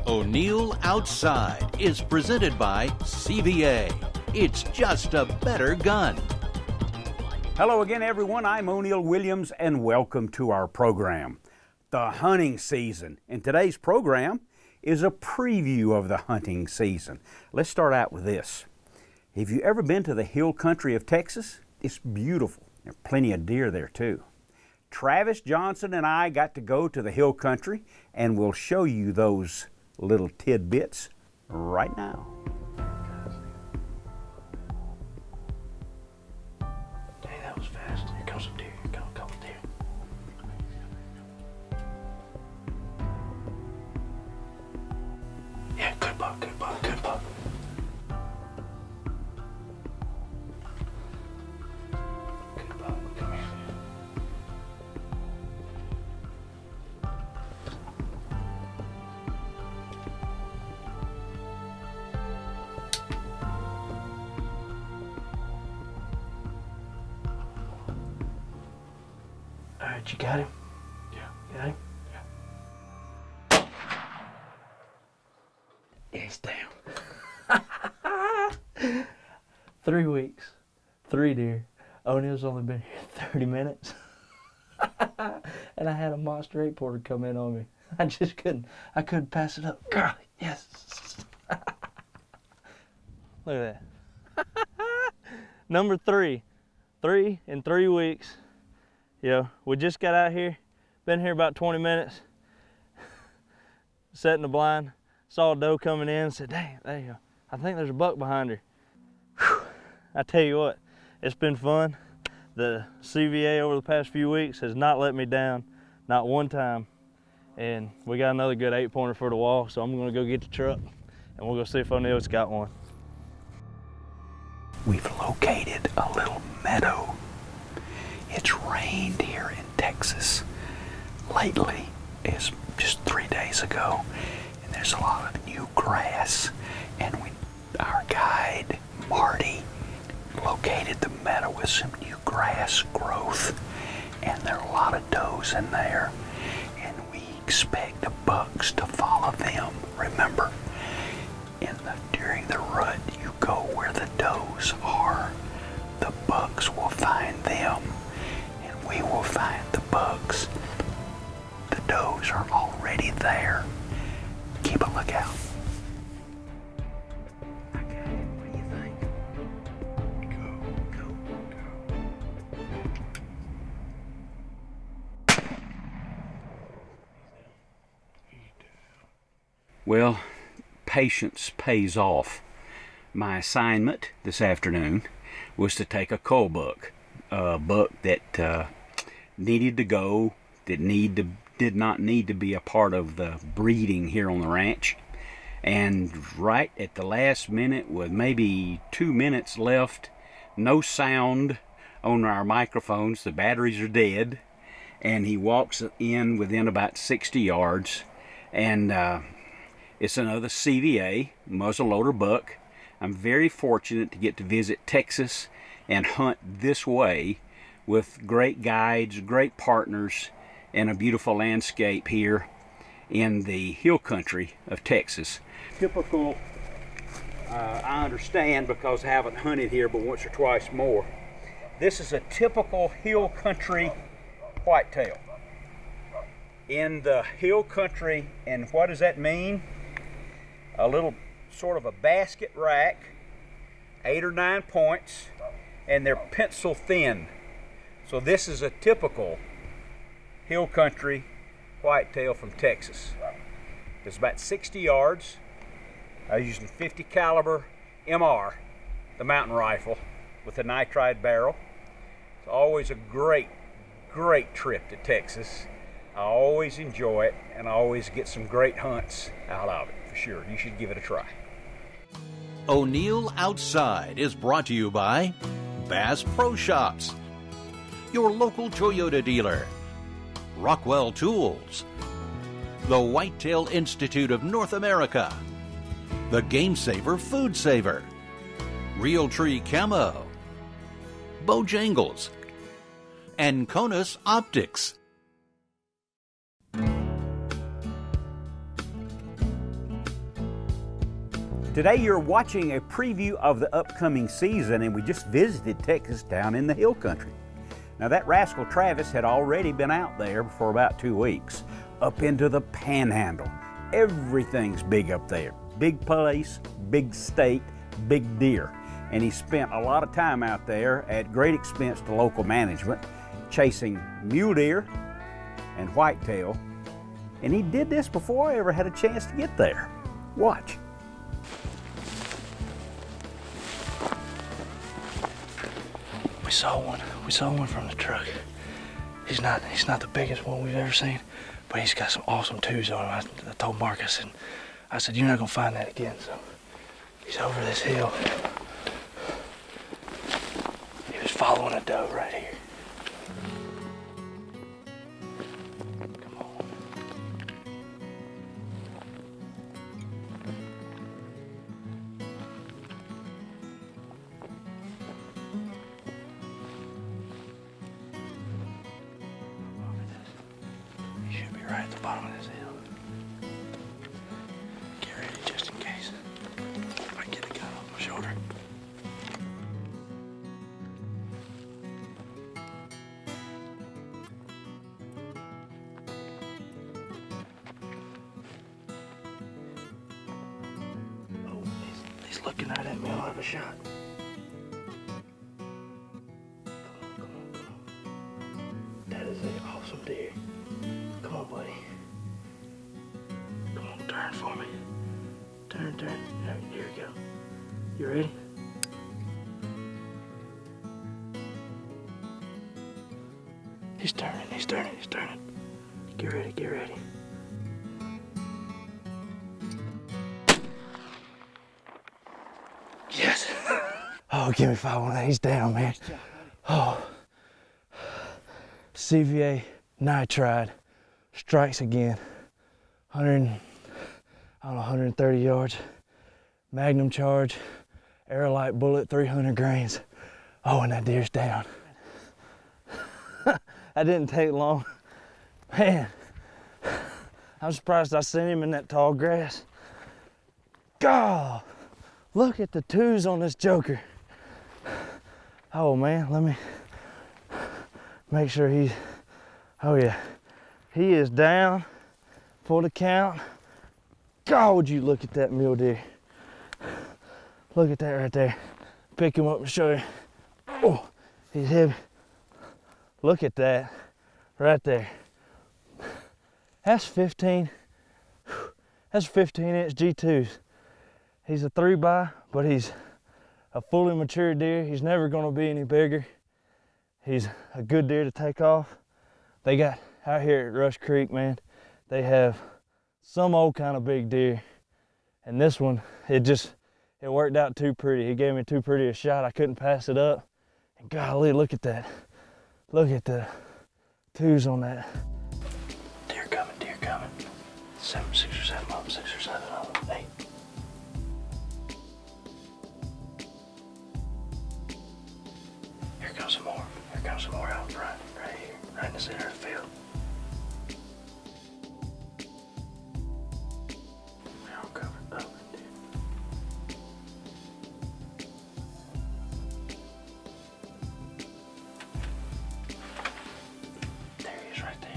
O'Neill Outside is presented by CVA. It's just a better gun. Hello again, everyone. I'm O'Neill Williams, and welcome to our program, The Hunting Season. And today's program is a preview of the hunting season. Let's start out with this. Have you ever been to the hill country of Texas? It's beautiful. There are plenty of deer there, too. Travis Johnson and I got to go to the hill country, and we'll show you those little tidbits right now. Dang, that was fast. Here comes a deer. Here comes a couple deer. Yeah, good buck, good buck, good buck. Good buck, come here. All right, you got him? Yeah. Got him? Yeah. Yeah, he's down. 3 weeks, 3 deer. O'Neill's only been here 30 minutes. And I had a monster 8-porter come in on me. I just couldn't pass it up. Girl, yes. Look at that. Number 3. 3 in 3 weeks. Yeah, we just got out here, been here about 20 minutes, setting the blind, saw a doe coming in, said, dang, there you go. I think there's a buck behind her. Whew. I tell you what, it's been fun. The CVA over the past few weeks has not let me down, not one time. And we got another good 8-pointer for the wall, so I'm gonna go get the truck and we'll go see if O'Neill's got one. We've located a little meadow. It's rained here in Texas lately. It's just 3 days ago, and there's a lot of new grass. And our guide, Marty, located the meadow with some new grass growth, and there are a lot of does in there, and we expect the bucks to follow them. Remember, during the rut, you go where the does are. The bucks will find them, and we will find the bucks. The does are already there. Keep a lookout. Okay, what do you think? Go. Well, patience pays off. My assignment this afternoon was to take a cull buck, a buck that needed to go, that did not need to be a part of the breeding here on the ranch. And right at the last minute, with maybe 2 minutes left, no sound on our microphones, the batteries are dead, and he walks in within about 60 yards, and it's another CVA, muzzleloader buck. I'm very fortunate to get to visit Texas and hunt this way with great guides, great partners, and a beautiful landscape here in the hill country of Texas. Typical, I understand because I haven't hunted here but once or twice more. This is a typical hill country whitetail. In the hill country, and what does that mean? A little sort of a basket rack, 8 or 9 points, and they're pencil thin. So this is a typical hill country whitetail from Texas. It's about 60 yards. I was using 50 caliber MR, the mountain rifle, with a nitride barrel. It's always a great trip to Texas. I always enjoy it, and I always get some great hunts out of it, for sure. You should give it a try. O'Neill Outside is brought to you by Bass Pro Shops, your local Toyota dealer, Rockwell Tools, the Whitetail Institute of North America, the Game Saver Food Saver, Realtree Camo, Bojangles, and KONUS Optics. Today you're watching a preview of the upcoming season, and we just visited Texas down in the hill country. Now that rascal Travis had already been out there for about 2 weeks, up into the Panhandle. Everything's big up there. Big place, big state, big deer. And he spent a lot of time out there at great expense to local management, chasing mule deer and whitetail. And he did this before I ever had a chance to get there. Watch. We saw one from the truck. He's not the biggest one we've ever seen, but he's got some awesome twos on him. I told Mark, I said, you're not gonna find that again. So he's over this hill. He was following a doe right here. Come on. He should be right at the bottom of this hill. Get ready just in case. If I can get the gun off my shoulder. Oh, he's looking right at me. I'll have a shot. Come on. That is an awesome deer. Come on, buddy. Come on, turn for me. Turn. Here we go. You ready? He's turning. Get ready. Yes. Oh, give me 5 on that. He's down, man. Oh. CVA nitride strikes again. 130 yards. Magnum charge. Aerolite bullet, 300 grains. Oh, and that deer's down. That didn't take long. Man, I'm surprised I seen him in that tall grass. God, look at the twos on this joker. Oh man, let me make sure he's, oh yeah. He is down for the count. God, would you look at that mule deer. Look at that right there. Pick him up and show you. Oh, he's heavy. Look at that right there. That's 15. That's 15-inch G2s. He's a 3x, but he's a fully mature deer. He's never gonna be any bigger. He's a good deer to take off. They got out here at Rush Creek, man, they have some old kind of big deer. And this one, it worked out too pretty. He gave me too pretty a shot. I couldn't pass it up. And golly, look at that. Look at the twos on that. Deer coming. 6 or 7 up, 6 or 7 up, 8. Here comes some more. Out front, right here, right in the center of the field. We're all covered up, dude. There he is right there.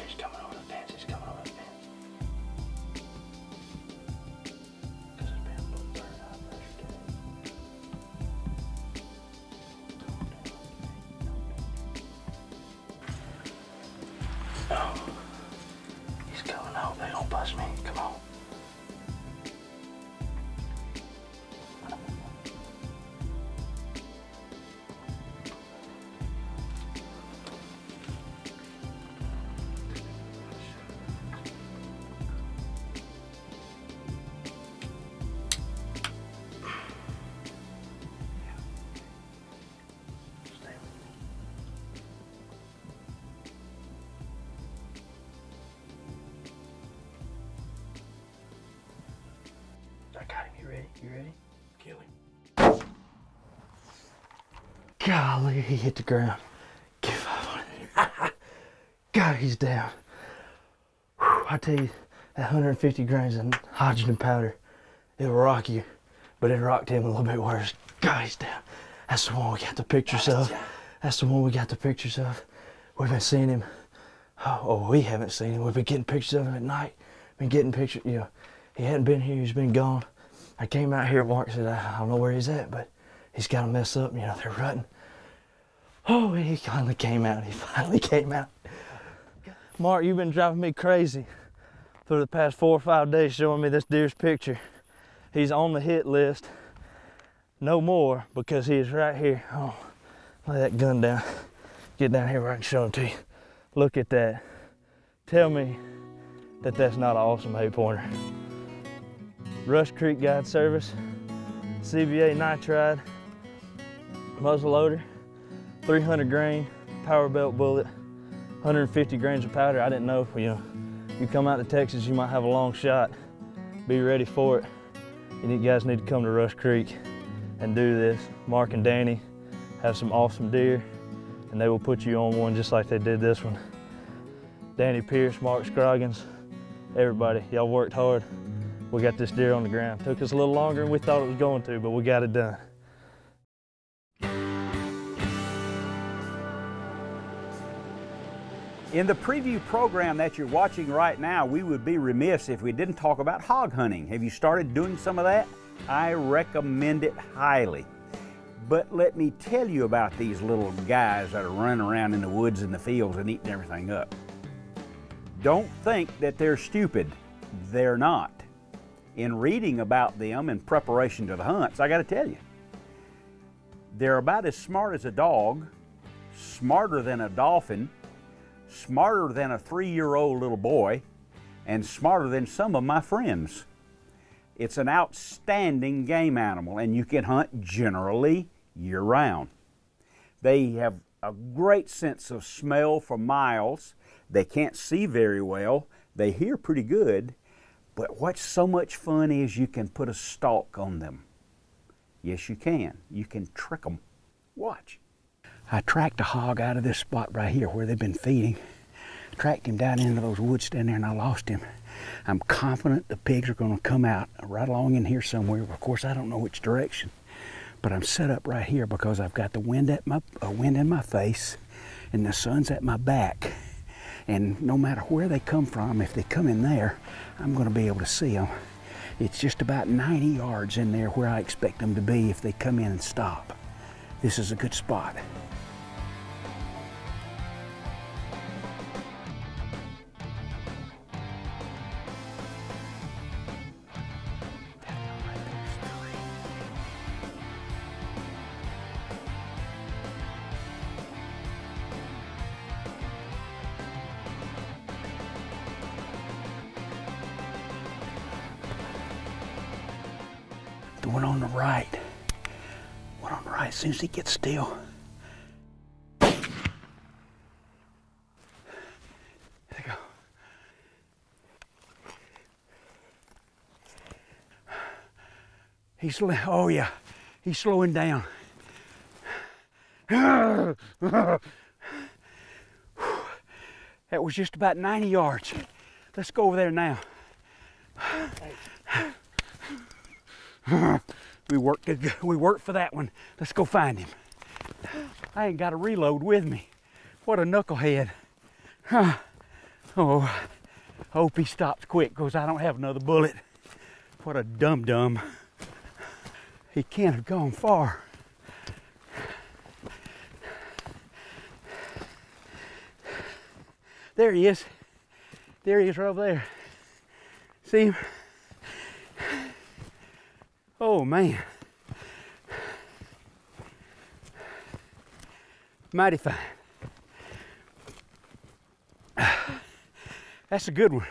He's coming over the fence. Because it's been a little bird eye pressure today. Oh, he's coming out. They don't bust me. Come on. I got him. You ready? Kill him. Golly, he hit the ground. Give 5 on it. God, he's down. Whew, I tell you, that 150 grains of hydrogen powder it'll rock you, but it rocked him a little bit worse. Guys, down. That's the one we got the pictures of. That's the one we got the pictures of. We've been seeing him. Oh, we haven't seen him. We've been getting pictures of him at night. Been getting pictures, you know. He hadn't been here, he's been gone. I came out here, Mark said, I don't know where he's at, but he's got to mess up, you know, they're rutting. Oh, and he finally came out. He finally came out. Mark, you've been driving me crazy for the past 4 or 5 days showing me this deer's picture. He's on the hit list. No more, because he is right here. Oh, lay that gun down. Get down here where I can show him to you. Look at that. Tell me that that's not an awesome 8-pointer. Rush Creek Guide Service, CVA nitride, muzzle loader, 300 grain power belt bullet, 150 grains of powder. I didn't know, you know, you come out to Texas, you might have a long shot. Be ready for it. You guys need to come to Rush Creek and do this. Mark and Danny have some awesome deer, and they will put you on one just like they did this one. Danny Pierce, Mark Scroggins, everybody, y'all worked hard. We got this deer on the ground. Took us a little longer than we thought it was going to, but we got it done. In the preview program that you're watching right now, we would be remiss if we didn't talk about hog hunting. Have you started doing some of that? I recommend it highly. But let me tell you about these little guys that are running around in the woods and the fields and eating everything up. Don't think that they're stupid. They're not. In reading about them in preparation to the hunts, I got to tell you, they're about as smart as a dog, smarter than a dolphin, smarter than a 3-year-old little boy, and smarter than some of my friends. It's an outstanding game animal, and you can hunt generally year-round. They have a great sense of smell for miles. They can't see very well. They hear pretty good. But what's so much fun is you can put a stalk on them. Yes, you can. You can trick them. Watch. I tracked a hog out of this spot right here where they've been feeding. Tracked him down into those woods down there, and I lost him. I'm confident the pigs are going to come out right along in here somewhere. Of course, I don't know which direction, but I'm set up right here because I've got the wind in my face, and the sun's at my back. And no matter where they come from, if they come in there, I'm going to be able to see them. It's just about 90 yards in there where I expect them to be if they come in and stop. This is a good spot. The one on the right. One on the right, as soon as he gets still. There you go. Oh yeah, he's slowing down. That was just about 90 yards. Let's go over there now. We worked for that one. Let's go find him. I ain't got a reload with me. What a knucklehead. Oh, hope he stops quick because I don't have another bullet. What a dum-dum. He can't have gone far. There he is. There he is right over there. See him? Oh man. Mighty fine. That's a good one.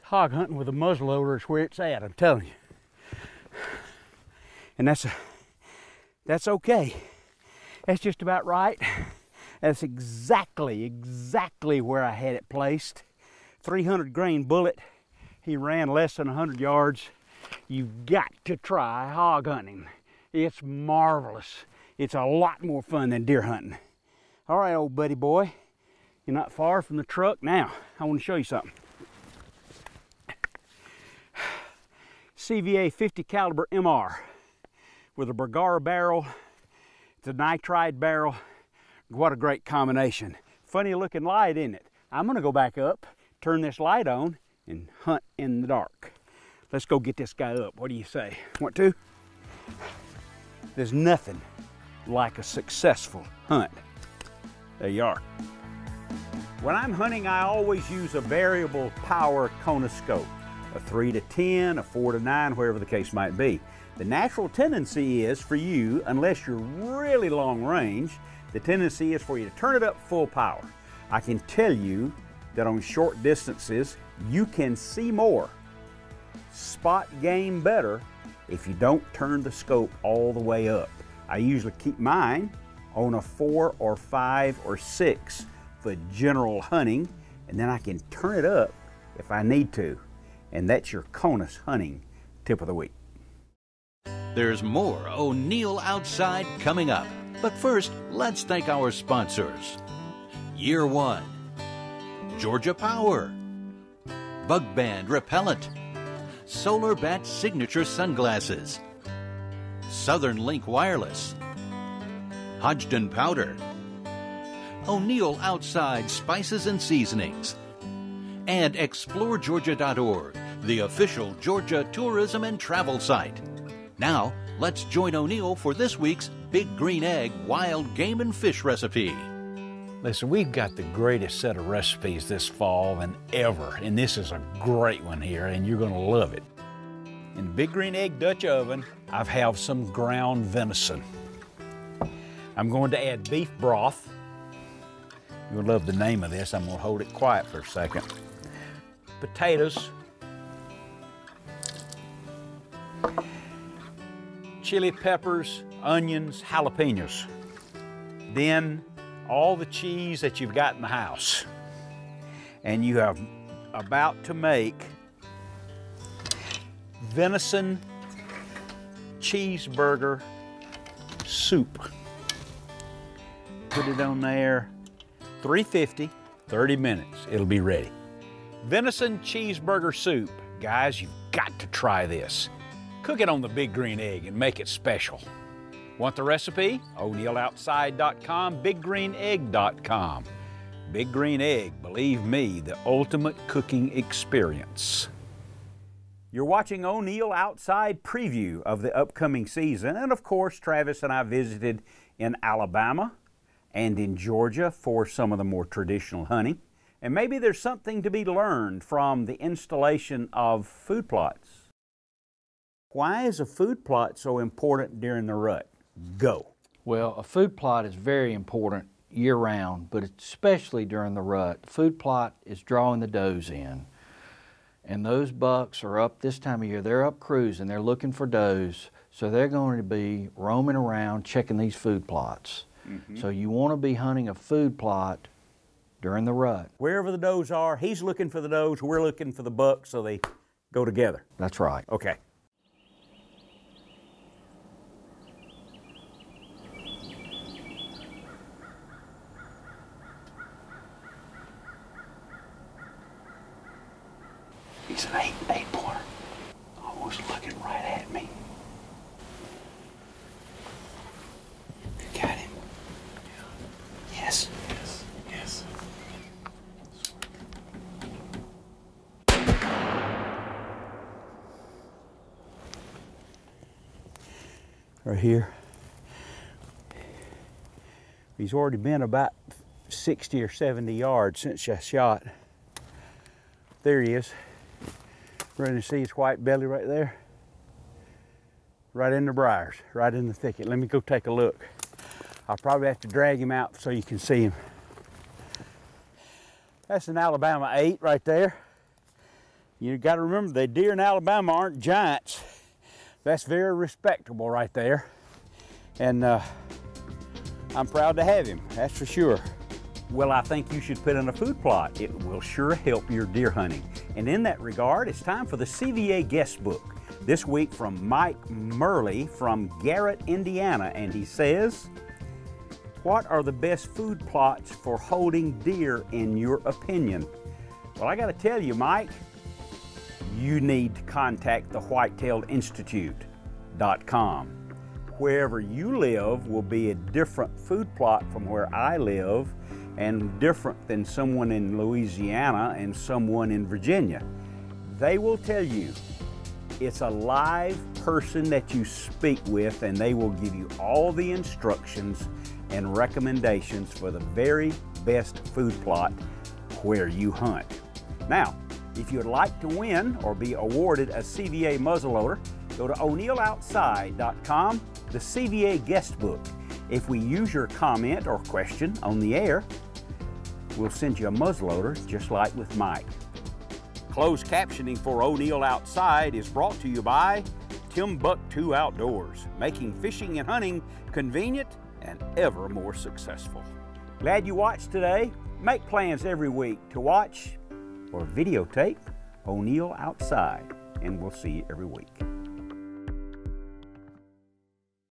Hog hunting with a muzzleloader is where it's at, I'm telling you. And that's okay. That's just about right. That's exactly where I had it placed. 300 grain bullet. He ran less than 100 yards. You've got to try hog hunting. It's marvelous. It's a lot more fun than deer hunting. All right, old buddy boy, you're not far from the truck. Now, I want to show you something. CVA 50 caliber MR with a Bergara barrel. It's a nitride barrel. What a great combination. Funny looking light, isn't it? I'm gonna go back up, turn this light on, and hunt in the dark. Let's go get this guy up. What do you say? Want to? There's nothing like a successful hunt. There you are. When I'm hunting, I always use a variable power KONUS scope, a 3 to 10, a 4 to 9, wherever the case might be. The natural tendency is for you, unless you're really long range, the tendency is for you to turn it up full power. I can tell you that on short distances, you can see more, spot game better, if you don't turn the scope all the way up. I usually keep mine on a 4 or 5 or 6 for general hunting, and then I can turn it up if I need to. And that's your KONUS hunting tip of the week. There's more O'Neill Outside coming up. But first, let's thank our sponsors. Year 1, Georgia Power, Bug Band Repellent, Solar Bat Signature Sunglasses, Southern Link Wireless, Hodgdon Powder, O'Neill Outside Spices and Seasonings, and ExploreGeorgia.org, the official Georgia tourism and travel site. Now, let's join O'Neill for this week's Big Green Egg Wild Game and Fish recipe. Listen, we've got the greatest set of recipes this fall than ever, and this is a great one here, and you're gonna love it. In the Big Green Egg Dutch oven, I have some ground venison. I'm going to add beef broth. You'll love the name of this. I'm gonna hold it quiet for a second. Potatoes, chili peppers, onions, jalapenos. Then all the cheese that you've got in the house. And you are about to make venison cheeseburger soup. Put it on there, 350, 30 minutes, it'll be ready. Venison cheeseburger soup. Guys, you've got to try this. Cook it on the Big Green Egg and make it special. Want the recipe? O'NeillOutside.com, BigGreenEgg.com. Big Green Egg, believe me, the ultimate cooking experience. You're watching O'Neill Outside preview of the upcoming season, and of course, Travis and I visited in Alabama and in Georgia for some of the more traditional hunting. And maybe there's something to be learned from the installation of food plots. Why is a food plot so important during the rut? Go. Well, a food plot is very important year-round, but especially during the rut. The food plot is drawing the does in. And those bucks are up this time of year. They're up cruising. They're looking for does. So they're going to be roaming around checking these food plots. So you want to be hunting a food plot during the rut. Wherever the does are, he's looking for the does, we're looking for the bucks, so they go together. That's right. Okay. He's an eight pointer. Almost looking right at me. You got him? Yes. Yes. Right here. He's already been about 60 or 70 yards since I shot. There he is. Ready to see his white belly right there? Right in the briars, right in the thicket. Let me go take a look. I'll probably have to drag him out so you can see him. That's an Alabama 8 right there. You got to remember, the deer in Alabama aren't giants. That's very respectable right there. And I'm proud to have him, that's for sure. Well, I think you should put in a food plot. It will sure help your deer hunting. And in that regard, it's time for the CVA guest book. This week from Mike Murley from Garrett, Indiana, and he says, what are the best food plots for holding deer in your opinion? Well, I got to tell you, Mike, you need to contact the whitetailedinstitute.com. Wherever you live will be a different food plot from where I live, and different than someone in Louisiana and someone in Virginia. They will tell you it's a live person that you speak with, and they will give you all the instructions and recommendations for the very best food plot where you hunt. Now, if you'd like to win or be awarded a CVA muzzleloader, go to o'neilloutside.com, the CVA guest book. If we use your comment or question on the air, we'll send you a muzzleloader just like with Mike. Closed captioning for O'Neill Outside is brought to you by Timbuktu Outdoors, making fishing and hunting convenient and ever more successful. Glad you watched today. Make plans every week to watch or videotape O'Neill Outside, and we'll see you every week.